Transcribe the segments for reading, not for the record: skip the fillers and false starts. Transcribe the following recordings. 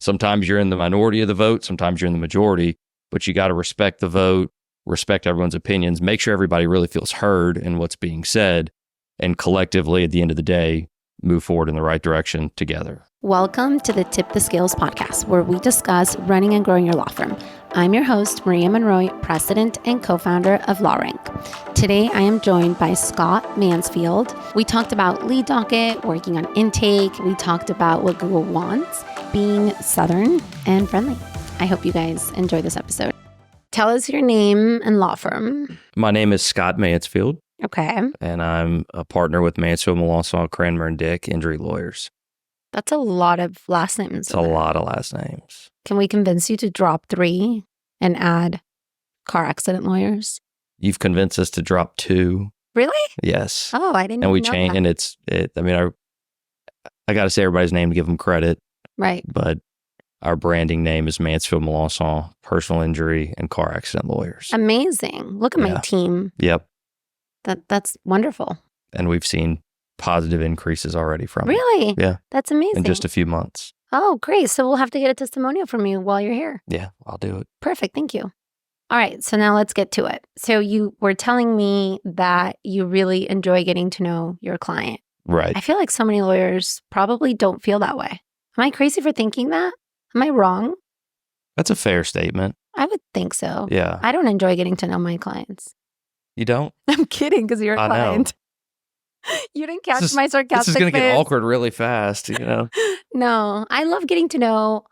Sometimes you're in the minority of the vote. Sometimes you're in the majority. But you got to respect the vote, respect everyone's opinions, make sure everybody really feels heard in what's being said, and collectively, at the end of the day, move forward in the right direction together. Welcome to the Tip the Scales podcast, where we discuss running and growing your law firm. I'm your host, Maria Monroy, president and co-founder of LawRank. Today, I am joined by Scott Mansfield. We talked about lead docket, working on intake. We talked about what Google wants, being Southern and friendly. I hope you guys enjoy this episode. Tell us your name and law firm. My name is Scott Mansfield. Okay. And I'm a partner with Mansfield, Melanson, Cranmer, and Dick Injury Lawyers. That's a lot of last names. It's a lot of last names. Can we convince you to drop 3 and add car accident lawyers? You've convinced us to drop 2. Really? Yes. Oh, I didn't And we know change, that. and I got to say everybody's name to give them credit. Right. But our branding name is Mansfield, Melanson, Personal Injury, and Car Accident Lawyers. Amazing. Look at my team. Yep. That's wonderful. And we've seen positive increases already from it. Really? Yeah. That's amazing. In just a few months. Oh, great. So we'll have to get a testimonial from you while you're here. Yeah, I'll do it. Perfect. Thank you. All right. So now let's get to it. So you were telling me that you really enjoy getting to know your client. Right. I feel like so many lawyers probably don't feel that way. Am I crazy for thinking that? Am I wrong? That's a fair statement. I would think so. Yeah. I don't enjoy getting to know my clients. You don't? I'm kidding because you're a I client. You didn't catch my sarcastic This is going to face. get awkward really fast, you know? No, I love getting to know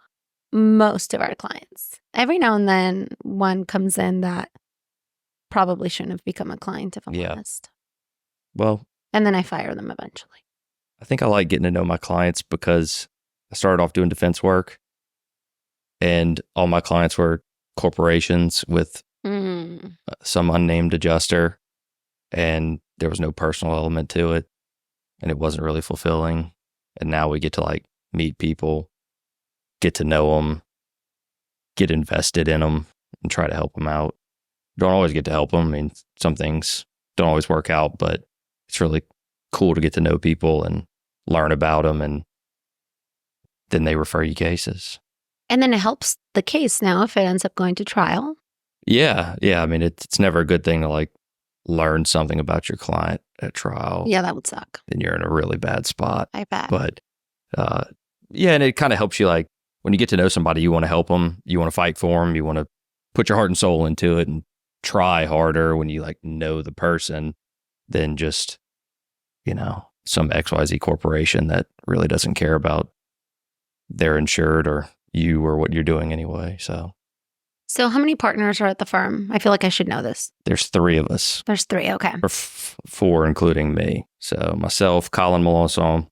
most of our clients. Every now and then one comes in that probably shouldn't have become a client, if I'm honest. Well. And then I fire them eventually. I think I like getting to know my clients because I started off doing defense work and all my clients were corporations with some unnamed adjuster, and there was no personal element to it, and it wasn't really fulfilling. And now we get to meet people, get to know them, get invested in them, and try to help them out. Don't always get to help them. I mean, some things don't always work out, but it's really cool to get to know people and learn about them, and then they refer you cases. And then it helps the case now if it ends up going to trial. Yeah. I mean, it's never a good thing to learn something about your client at trial. Yeah, that would suck. Then you're in a really bad spot. I bet. But and it kind of helps you, when you get to know somebody, you want to help them, you want to fight for them, you want to put your heart and soul into it and try harder when you know the person than just, some XYZ corporation that really doesn't care about their insured or you or what you're doing anyway. So how many partners are at the firm? I feel like I should know this. There's 3 of us. There's 3, okay. Or 4, including me. So myself, Colin Melanson,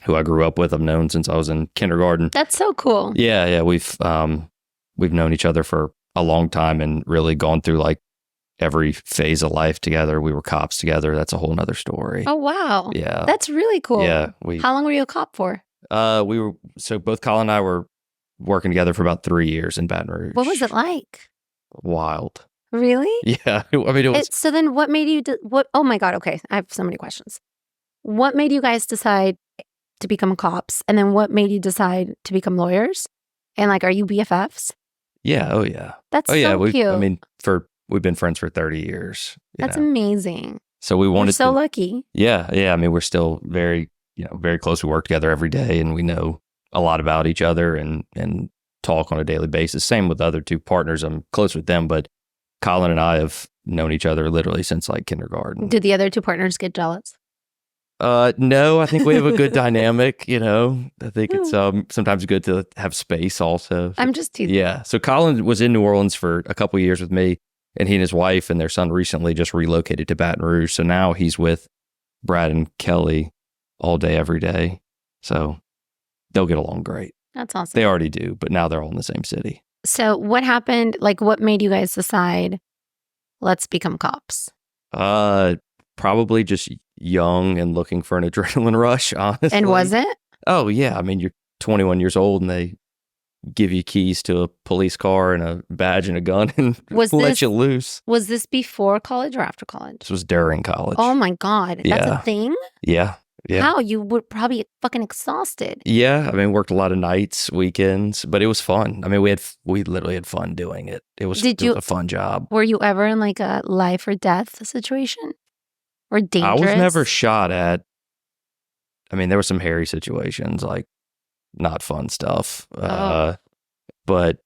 who I grew up with, I've known since I was in kindergarten. That's so cool. Yeah. We've known each other for a long time and really gone through every phase of life together. We were cops together. That's a whole nother story. Oh, wow. Yeah. That's really cool. Yeah. How long were you a cop for? Both Colin and I were working together for about 3 years in Baton Rouge. What was it like? Wild. Really? Yeah. I mean, it was. So then what made you, oh my God, okay. I have so many questions. What made you guys decide to become cops? And then what made you decide to become lawyers? And are you BFFs? Yeah. Oh, yeah. That's so cute. I mean, we've been friends for 30 years. That's amazing. So we wanted You're so lucky. Yeah. I mean, we're still very close. We work together every day and we know a lot about each other and talk on a daily basis. Same with the other 2 partners. I'm close with them, but Colin and I have known each other literally since kindergarten. Do the other 2 partners get jealous? No, I think we have a good dynamic, I think it's sometimes good to have space also. I'm just teasing. Yeah. So Colin was in New Orleans for a couple of years with me, and he and his wife and their son recently just relocated to Baton Rouge. So now he's with Brad and Kelly all day, every day. So they'll get along great. That's awesome. They already do, but now they're all in the same city. So what happened? What made you guys decide, let's become cops? Probably just young and looking for an adrenaline rush, honestly. And was it? Oh, yeah. I mean, you're 21 years old and they give you keys to a police car and a badge and a gun and let you loose. Was this before college or after college? This was during college. Oh my God. That's Yeah. a thing? Yeah. Yeah. How? You were probably fucking exhausted. Yeah, I mean, worked a lot of nights, weekends, but it was fun. I mean, we literally had fun doing it. It was a fun job. Were you ever in like a life or death situation? Or dangerous? I was never shot at. I mean, there were some hairy situations, like not fun stuff. But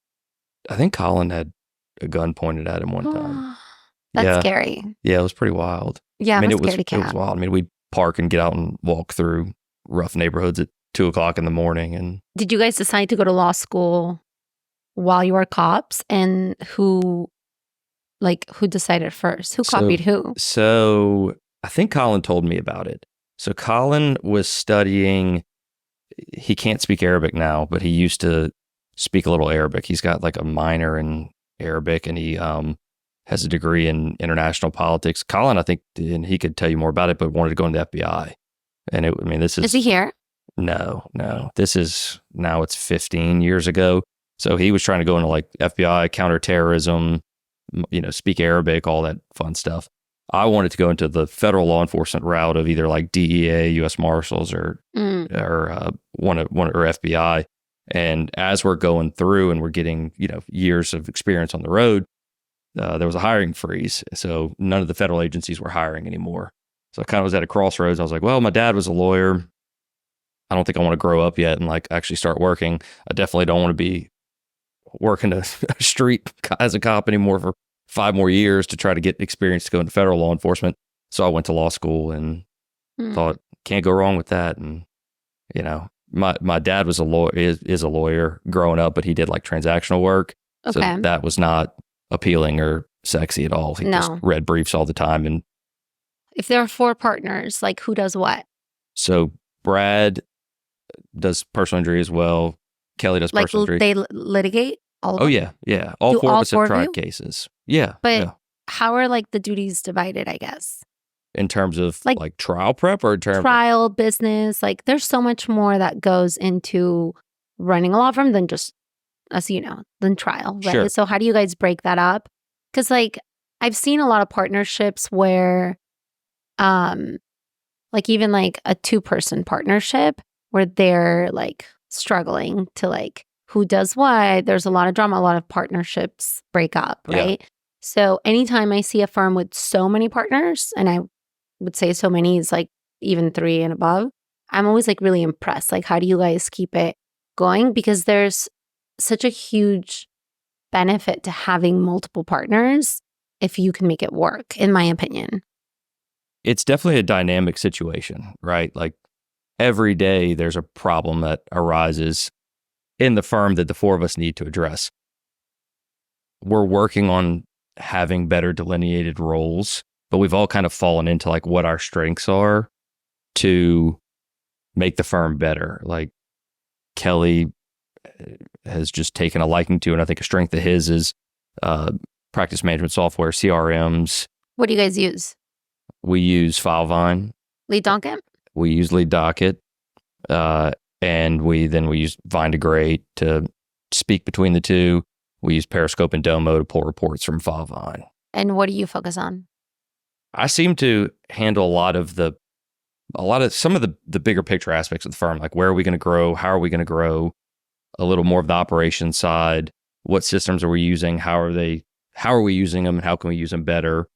I think Colin had a gun pointed at him one time. That's scary. Yeah, it was pretty wild. Yeah, I mean, it was wild. I mean, we'd park and get out and walk through rough neighborhoods at 2:00 in the morning. And did you guys decide to go to law school while you were cops? And who decided first? Who copied who? So I think Colin told me about it. So Colin was studying. He can't speak Arabic now, but he used to speak a little Arabic. He's got like a minor in Arabic, and he has a degree in international politics. Colin, I think, and he could tell you more about it, but wanted to go into the FBI. And this is... Is he here? No. This is, now it's 15 years ago. So he was trying to go into like FBI, counterterrorism, speak Arabic, all that fun stuff. I wanted to go into the federal law enforcement route of either like DEA, U.S. Marshals, or FBI. And as we're going through and we're getting years of experience on the road, there was a hiring freeze. So none of the federal agencies were hiring anymore. So I kind of was at a crossroads. I was like, well, my dad was a lawyer. I don't think I want to grow up yet and like actually start working. I definitely don't want to be working a street as a cop anymore for 5 more years to try to get experience to go into federal law enforcement. So I went to law school and thought, can't go wrong with that. And, my dad was is a lawyer growing up, but he did like transactional work. Okay. So that was not appealing or sexy at all. He just read briefs all the time. And if there are 4 partners, like who does what? So Brad does personal injury as well. Kelly does personal injury. They litigate? All yeah. All 4 of us have tried cases. Yeah. But how are like the duties divided, I guess? In terms of like trial prep or in terms trial, business, like there's so much more that goes into running a law firm than just, as you know, than trial, right? Sure. So how do you guys break that up? Because like I've seen a lot of partnerships where like even like a 2-person partnership where they're like struggling to like who does what. There's a lot of drama, a lot of partnerships break up, right? Yeah. So anytime I see a firm with so many partners, and I would say so many is like even 3 and above, I'm always like really impressed. Like, how do you guys keep it going? Because there's such a huge benefit to having multiple partners if you can make it work, in my opinion. It's definitely a dynamic situation, right? Like every day there's a problem that arises in the firm that the 4 of us need to address. We're working on having better delineated roles, but we've all kind of fallen into like what our strengths are to make the firm better. Like Kelly has just taken a liking to, and I think a strength of his is practice management software, CRMs. What do you guys use? We use Filevine. Lead Docket? We use Lead Docket. And we use Vinetegrate to speak between the two. We use Periscope and Domo to pull reports from Filevine. And what do you focus on? I seem to handle some of the bigger picture aspects of the firm, like where are we going to grow? How are we going to grow? A little more of the operations side. What systems are we using? How are we using them? And how can we use them better?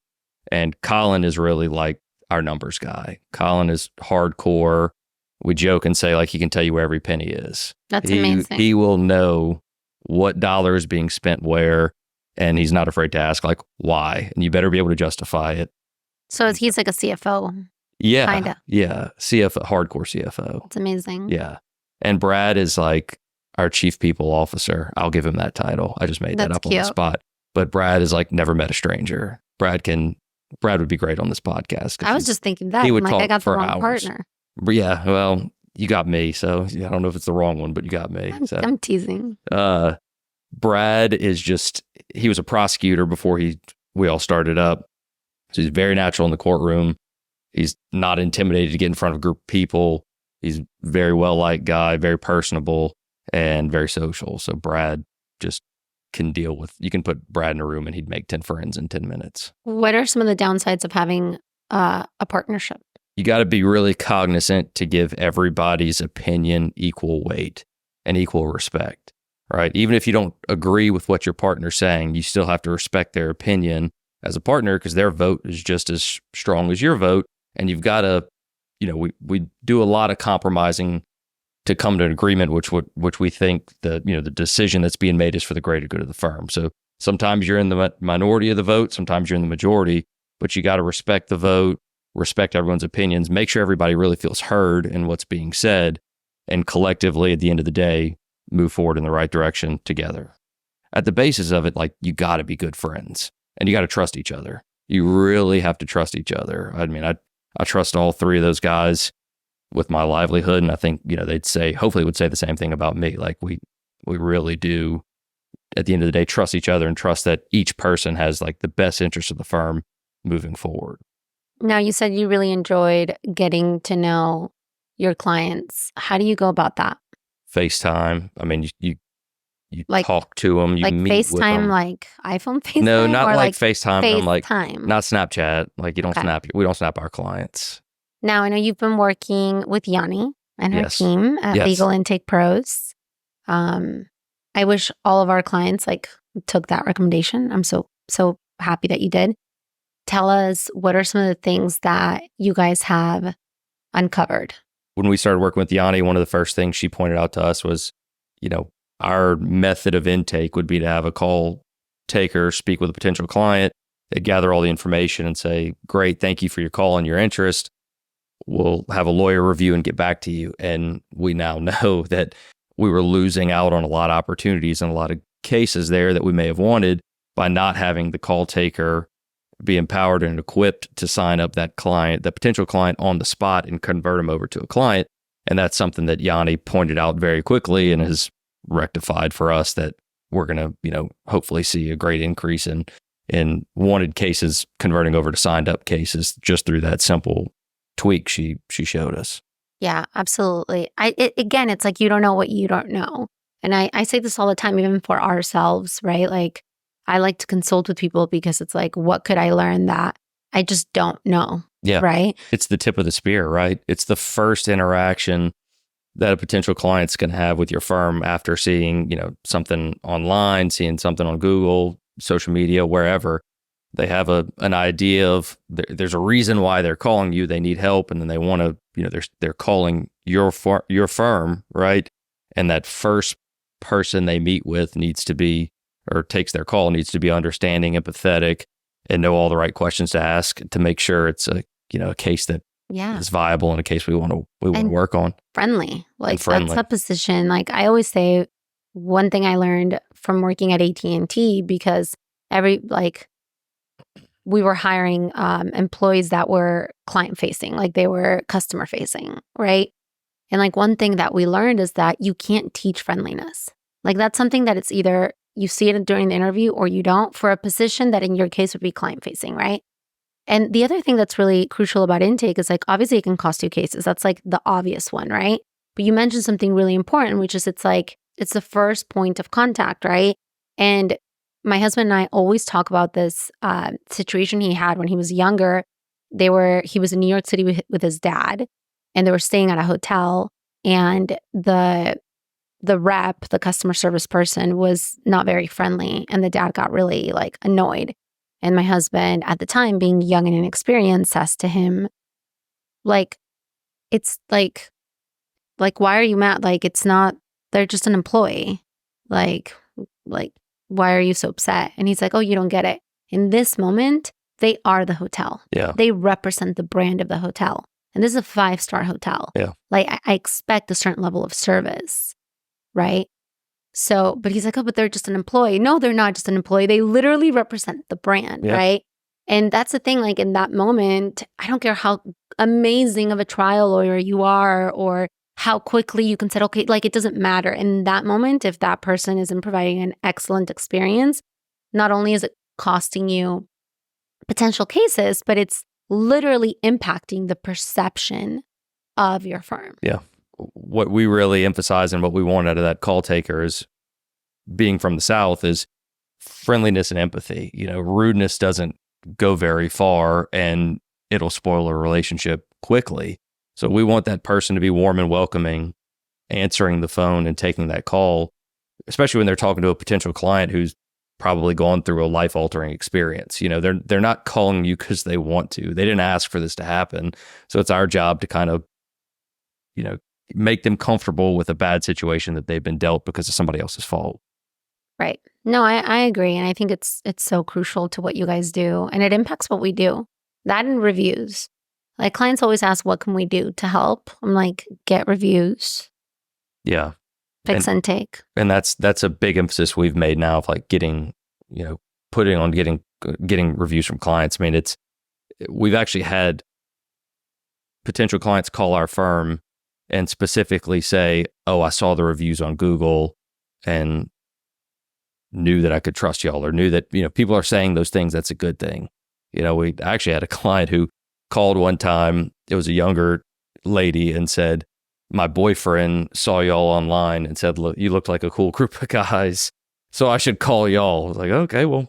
And Colin is really like our numbers guy. Colin is hardcore. We joke and say like he can tell you where every penny is. That's amazing. He will know what dollar is being spent where, and he's not afraid to ask like why, and you better be able to justify it. So he's like a CFO. Yeah, kinda. Yeah, CFO, hardcore CFO. It's amazing. Yeah, and Brad is like our chief people officer. I'll give him that title. I just made that up on the spot. But Brad is like never met a stranger. Brad would be great on this podcast. I was just thinking that. He would talk I got the wrong hours. partner. But yeah, well, you got me. So I don't know if it's the wrong one, but you got me. I'm teasing. Brad is he was a prosecutor before we all started up. So he's very natural in the courtroom. He's not intimidated to get in front of a group of people. He's a very well-liked guy, very personable, and very social. So Brad just can deal with, you can put Brad in a room and he'd make 10 friends in 10 minutes. What are some of the downsides of having a partnership? you got to be really cognizant to give everybody's opinion equal weight and equal respect, right? Even if you don't agree with what your partner's saying, you still have to respect their opinion as a partner because their vote is just as strong as your vote. And you've got to, we do a lot of compromising to come to an agreement, which we think the decision that's being made is for the greater good of the firm. So sometimes you're in the minority of the vote, sometimes you're in the majority, but you got to respect the vote, respect everyone's opinions, make sure everybody really feels heard in what's being said, and collectively at the end of the day, move forward in the right direction together. At the basis of it, like, you got to be good friends and you got to trust each other. You really have to trust each other. I mean, I trust all three of those guys with my livelihood. And I think, hopefully would say the same thing about me. Like we really do at the end of the day, trust each other and trust that each person has like the best interest of the firm moving forward. Now, you said you really enjoyed getting to know your clients. How do you go about that? FaceTime. I mean, you like, talk to them, you like meet FaceTime, with them. like iPhone FaceTime? No, not or like FaceTime. I'm like, FaceTime. not Snapchat. Like, you don't snap. We don't snap our clients. Now, I know you've been working with Yanni and her team at Legal Intake Pros. I wish all of our clients took that recommendation. I'm so happy that you did. Tell us, what are some of the things that you guys have uncovered? When we started working with Yanni, one of the first things she pointed out to us was, our method of intake would be to have a call taker speak with a potential client, gather all the information and say, great, thank you for your call and your interest. We'll have a lawyer review and get back to you. And we now know that we were losing out on a lot of opportunities and a lot of cases there that we may have wanted by not having the call taker be empowered and equipped to sign up that client, the potential client, on the spot and convert them over to a client. And that's something that Yanni pointed out very quickly and has rectified for us, that we're going to, hopefully see a great increase in wanted cases converting over to signed up cases just through that simple tweak she showed us. Yeah, absolutely. Again, it's like, you don't know what you don't know. And I say this all the time, even for ourselves, right? Like, I like to consult with people because it's like, what could I learn that I just don't know? Yeah. Right. It's the tip of the spear, right? It's the first interaction that a potential client's going to have with your firm after seeing, something online, seeing something on Google, social media, wherever. They have an idea of there's a reason why they're calling you. They need help, and then they want to, they're calling your firm, right? And that first person they meet with needs to be, or takes their call, needs to be understanding, empathetic, and know all the right questions to ask to make sure it's a case that is viable and a case we want to work on. Friendly, that's a position. Like, I always say, one thing I learned from working at AT&T, because we were hiring employees that were client facing, like they were customer facing, right? And like, one thing that we learned is that you can't teach friendliness. Like, that's something that it's either you see it during the interview or you don't, for a position that in your case would be client facing, right? And the other thing that's really crucial about intake is, like, obviously it can cost you cases. That's like the obvious one, right? But you mentioned something really important, which is it's the first point of contact, right? And my husband and I always talk about this situation he had when he was younger. He was in New York City with his dad, and they were staying at a hotel, and the rep, the customer service person, was not very friendly, and the dad got really annoyed. And my husband, at the time, being young and inexperienced, says to him, it's like, why are you mad? It's not, they're just an employee. Like, why are you so upset? And he's like, oh, you don't get it. In this moment, they are the hotel. Yeah. They represent the brand of the hotel. And this is a 5-star hotel. Yeah. I expect a certain level of service, right? So, but he's like, oh, but they're just an employee. No, they're not just an employee. They literally represent the brand, right? And that's the thing, in that moment, I don't care how amazing of a trial lawyer you are or how quickly you can say, okay, it doesn't matter. In that moment, if that person isn't providing an excellent experience, not only is it costing you potential cases, but it's literally impacting the perception of your firm. Yeah. What we really emphasize and what we want out of that call taker is, being from the South, is friendliness and empathy. Rudeness doesn't go very far, and it'll spoil a relationship quickly. So we want that person to be warm and welcoming, answering the phone and taking that call, especially when they're talking to a potential client who's probably gone through a life-altering experience. They're not calling you because they want to. They didn't ask for this to happen. So it's our job to kind of, make them comfortable with a bad situation that they've been dealt because of somebody else's fault. Right. No, I agree. And I think it's so crucial to what you guys do. And it impacts what we do. That and reviews. Like clients always ask, what can we do to help? I'm like, get reviews. Yeah. Fix and take. And that's a big emphasis we've made now of like getting reviews from clients. I mean, we've actually had potential clients call our firm and specifically say, oh, I saw the reviews on Google and knew that I could trust y'all, or knew that, people are saying those things. That's a good thing. We actually had a client who called one time. It was a younger lady and said, my boyfriend saw y'all online and said, look, you look like a cool group of guys, so I should call y'all. I was like, okay, well,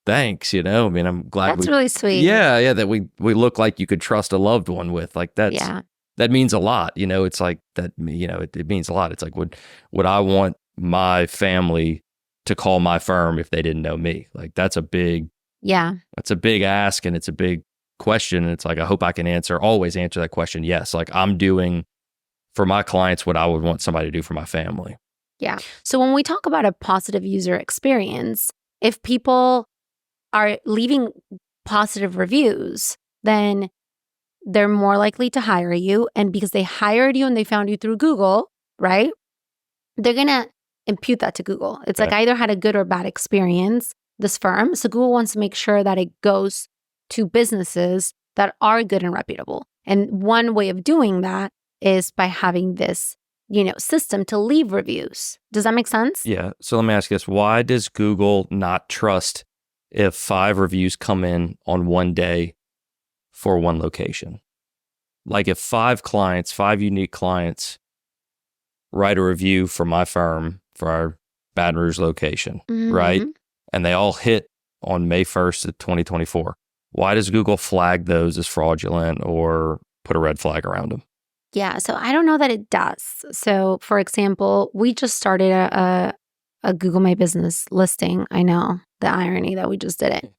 thanks. I'm glad. That's really sweet. Yeah. That we look like you could trust a loved one with. Like that means a lot. It's like that, it means a lot. It's like, would I want my family to call my firm if they didn't know me? Like that's a big ask, and it's a big question. And it's like, I hope I can always answer that question. Yes. Like I'm doing for my clients what I would want somebody to do for my family. Yeah. So when we talk about a positive user experience, if people are leaving positive reviews, then they're more likely to hire you. And because they hired you and they found you through Google, right? They're going to impute that to Google. It's like I either had a good or bad experience, this firm. So Google wants to make sure that it goes to businesses that are good and reputable. And one way of doing that is by having this, system to leave reviews. Does that make sense? Yeah. So let me ask you this. Why does Google not trust if 5 reviews come in on one day for one location? Like if 5 unique clients write a review for my firm for our Baton Rouge location, right? And they all hit on May 1st of 2024. Why does Google flag those as fraudulent or put a red flag around them? Yeah, so I don't know that it does. So for example, we just started a Google My Business listing. I know the irony that we just did it.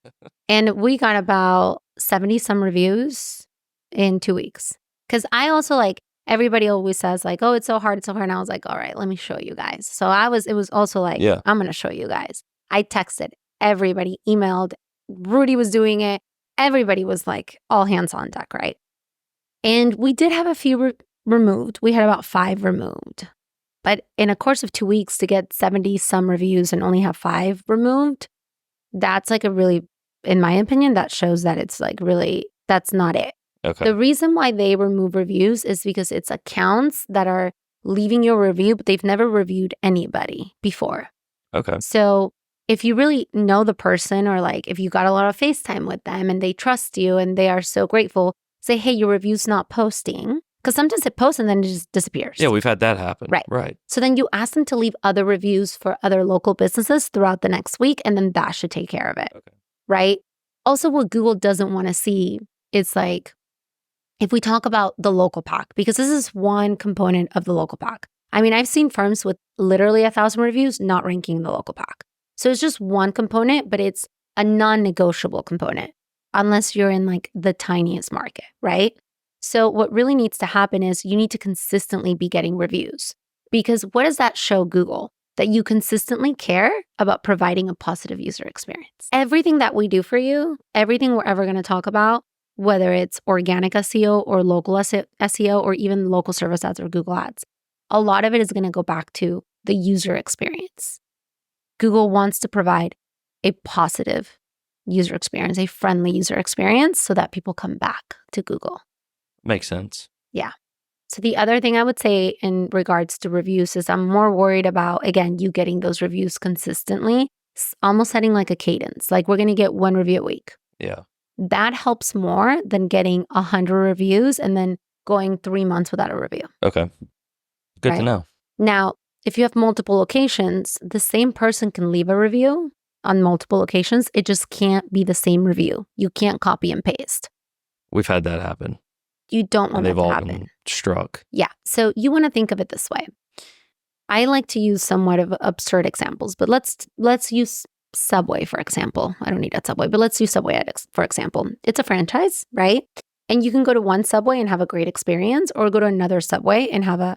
And we got about 70 some reviews in 2 weeks. Because I also everybody always says oh, it's so hard. And I was like, all right, let me show you guys. So it was also I'm going to show you guys. I texted everybody, emailed, Rudy was doing it. Everybody was all hands on deck, right? And we did have a few removed. We had about 5 removed. But in a course of 2 weeks to get 70 some reviews and only have 5 removed, that's a really, in my opinion, that shows that it's really, that's not it. Okay. The reason why they remove reviews is because it's accounts that are leaving your review, but they've never reviewed anybody before. Okay. So if you really know the person, or if you got a lot of FaceTime with them and they trust you and they are so grateful, say, hey, your review's not posting. Because sometimes it posts and then it just disappears. Yeah, we've had that happen. Right. So then you ask them to leave other reviews for other local businesses throughout the next week, and then that should take care of it. Okay. Right? Also, what Google doesn't want to see is if we talk about the local pack, because this is one component of the local pack. I mean, I've seen firms with literally 1,000 reviews not ranking in the local pack. So it's just one component, but it's a non-negotiable component unless you're in the tiniest market, right? So what really needs to happen is you need to consistently be getting reviews, because what does that show Google? That you consistently care about providing a positive user experience. Everything that we do for you, everything we're ever going to talk about, whether it's organic SEO or local SEO or even local service ads or Google ads, a lot of it is going to go back to the user experience. Google wants to provide a positive user experience, a friendly user experience, so that people come back to Google. Makes sense. Yeah. So the other thing I would say in regards to reviews is I'm more worried about, again, you getting those reviews consistently, almost setting a cadence. We're going to get 1 review a week. Yeah. That helps more than getting 100 reviews and then going 3 months without a review. Okay. Good to know. Now, if you have multiple locations, the same person can leave a review on multiple locations. It just can't be the same review. You can't copy and paste. We've had that happen. You don't want and that they've to all happen. been struck. Yeah. So you want to think of it this way. I like to use somewhat of absurd examples, but let's use Subway, for example. I don't need a Subway, but let's use Subway for example. It's a franchise, right? And you can go to one Subway and have a great experience, or go to another Subway and have a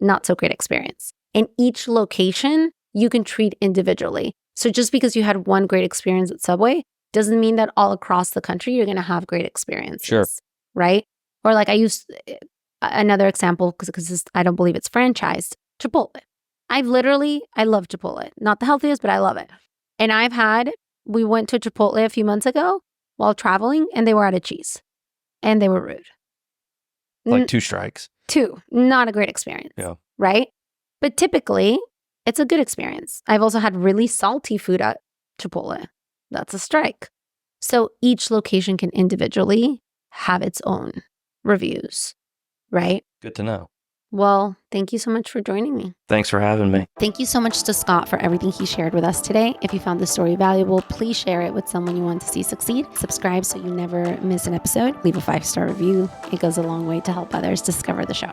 not so great experience. And each location you can treat individually. So just because you had one great experience at Subway doesn't mean that all across the country you're going to have great experiences. Sure. Right? Or like I use another example because I don't believe it's franchised. Chipotle. I love Chipotle. Not the healthiest, but I love it. And we went to Chipotle a few months ago while traveling, and they were out of cheese. And they were rude. Like 2 strikes. 2. Not a great experience. Yeah. Right? But typically, it's a good experience. I've also had really salty food at Chipotle. That's a strike. So each location can individually have its own reviews. Right? Good to know. Well, thank you so much for joining me. Thanks for having me. Thank you so much to Scott for everything he shared with us today. If you found this story valuable, please share it with someone you want to see succeed. Subscribe so you never miss an episode. Leave a 5-star review. It goes a long way to help others discover the show.